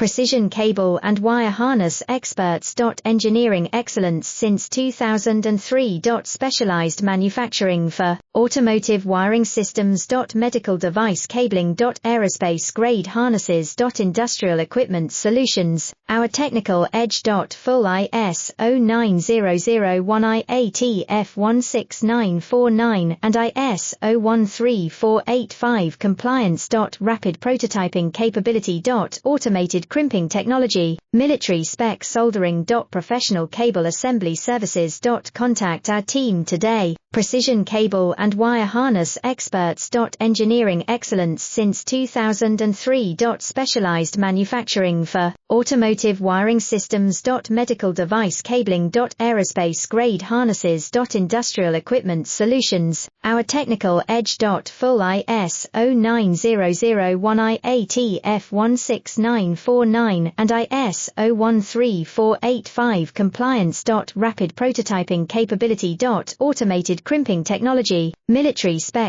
precision cable and wire harness experts. Engineering excellence since 2003. Specialized manufacturing for automotive wiring systems. Medical device cabling. Aerospace grade harnesses. Industrial equipment solutions. Our technical edge. Full ISO 9001 IATF 16949 and ISO 13485 compliance. Rapid prototyping capability. Automated crimping technology, military spec soldering. Professional cable assembly services. Contact our team today. Precision cable and wire harness experts. Engineering excellence since 2003. Specialized manufacturing for automotive wiring systems. Medical device cabling. Aerospace grade harnesses. Industrial equipment solutions. Our technical edge. Full ISO 9001 IATF 16949 and ISO 13485 compliance. Rapid prototyping capability. Automated crimping technology, military spec